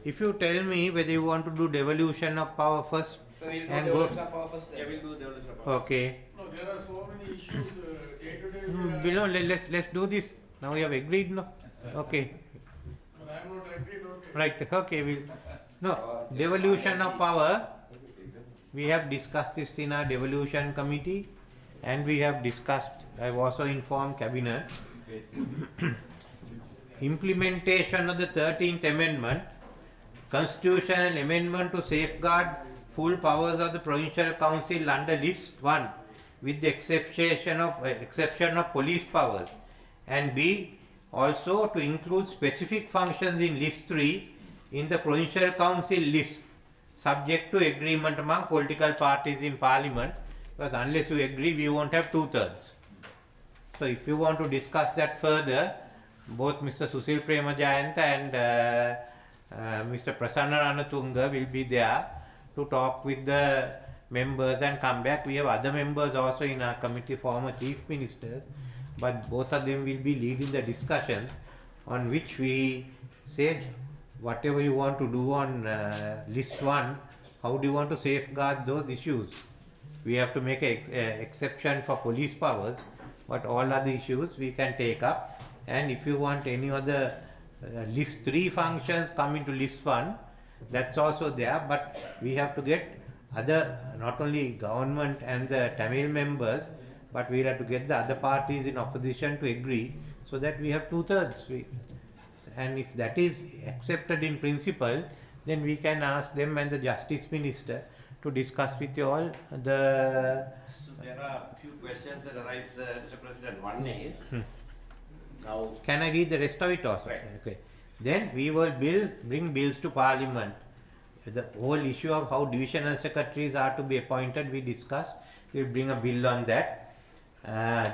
if you tell me whether you want to do devolution of power first. So we'll do and devolution of power first. Yeah, we'll do devolution of power. Okay. No, there are so many issues day to day. Below, let's do this. Now we have agreed, no? Okay. But I am not agreed. Okay. Right. Okay. No, devolution of power. We have discussed this in our devolution committee, and we have discussed. I have also informed cabinet. Implementation of the 13th Amendment, constitutional amendment to safeguard full powers of the Provincial Council under List 1, with the exception of police powers, and B, also to include specific functions in List 3 in the Provincial Council list, subject to agreement among political parties in Parliament, because unless you agree, we won't have 2/3. So if you want to discuss that further, both Mr. Susil Premajayantha and Mr. Prasanna Ranatunga will be there to talk with the members and come back. We have other members also in our committee, former chief ministers, but both of them will be leading the discussions, on which we said whatever you want to do on list 1, how do you want to safeguard those issues? We have to make an exception for police powers, but all other issues we can take up. And if you want any other list 3 functions come into list 1, that's also there, but we have to get other, not only government and the Tamil members, but we have to get the other parties in opposition to agree, so that we have 2/3. And if that is accepted in principle, then we can ask them and the Justice Minister to discuss with you all the... So there are a few questions that arise, Mr. President. One is, now... Can I read the rest of it also? Right. Okay. Then we will bring bills to Parliament. The whole issue of how divisional secretaries are to be appointed, we discussed. We will bring a bill on that.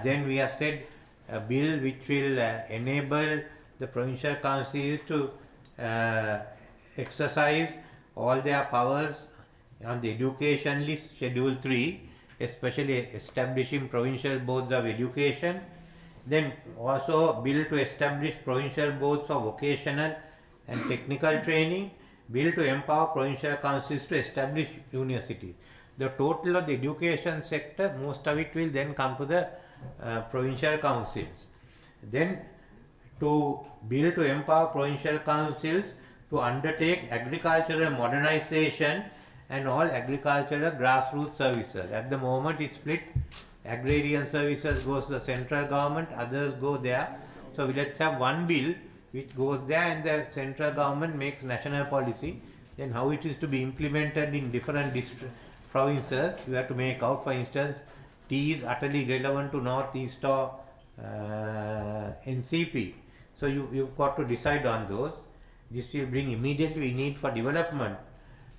Then we have said a bill which will enable the Provincial Council to exercise all their powers on the education list, Schedule 3, especially establishing provincial boards of education. Then also bill to establish provincial boards for vocational and technical training, bill to empower provincial councils to establish universities. The total of the education sector, most of it will then come to the provincial councils. Then to bill to empower provincial councils to undertake agricultural modernization and all agricultural grassroots services. At the moment it's split. Agrarian services goes to the central government, others go there. So let's have one bill which goes there, and the central government makes national policy. Then how it is to be implemented in different provinces, you have to make out. For instance, tea is utterly relevant to Northeast or NCP. So you've got to decide on those. This will bring immediately need for development.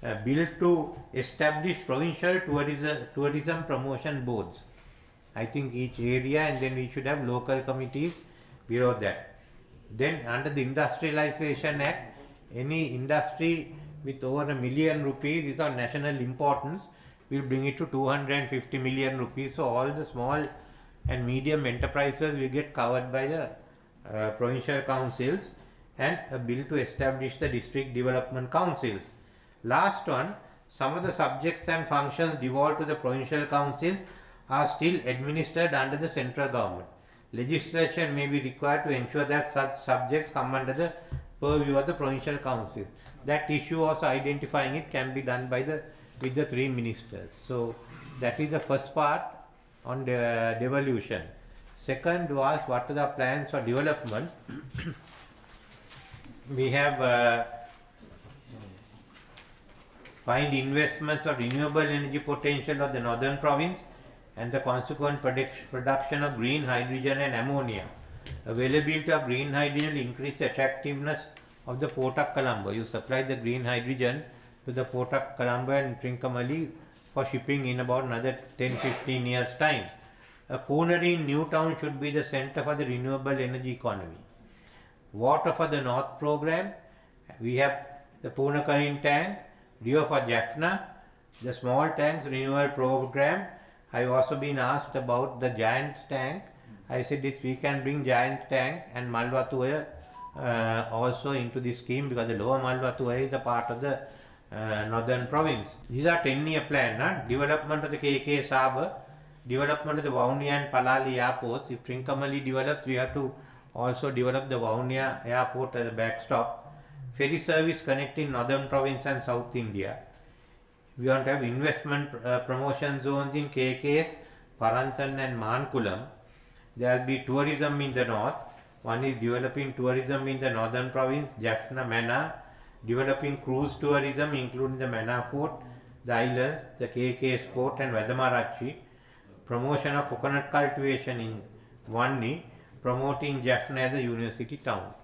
A bill to establish provincial tourism promotion boards. I think each area, and then we should have local committees below that. Then under the Industrialization Act, any industry with over ₹1 million is of national importance, we'll bring it to 250 million rupees. So all the small and medium enterprises will get covered by the provincial councils, and a bill to establish the district development councils. Last one, some of the subjects and functions devolved to the provincial councils are still administered under the central government. Legislation may be required to ensure that such subjects come under the purview of the provincial councils. That issue, also identifying it, can be done by with the 3 ministers. So that is the first part on the devolution. Second was what are the plans for development. We have find investments for renewable energy potential of the northern province and the consequent production of green hydrogen and ammonia. Availability of green hydrogen will increase the attractiveness of the Port of Colombo. You supply the green hydrogen to the Port of Colombo and Trincomalee for shipping in about another 10-15 years time. A Poonery in Newtown should be the center for the renewable energy economy. Water for the North program, we have the Poonakarin tank, Rio for Jaffna, the small tanks renewal program. I've also been asked about the giant tank. I said if we can bring giant tank and Malwa to a also into this scheme because the Lower Malwatuwa is a part of the northern province. These are 10-year plan, development of the KK Harbour, development of the Vaunia and Palali airports. If Trincomalee develops, we have to also develop the Vaunia airport as a backstop. Ferry service connecting northern province and South India. We want to have investment promotion zones in KKS, Paranthan and Mankulam. There will be tourism in the north. One is developing tourism in the northern province, Jaffna, Mannar, developing cruise tourism including the Mannar Fort, the islands, the KKS port and Vadamarachi, promotion of coconut cultivation in Vanni, promoting Jaffna as a university town.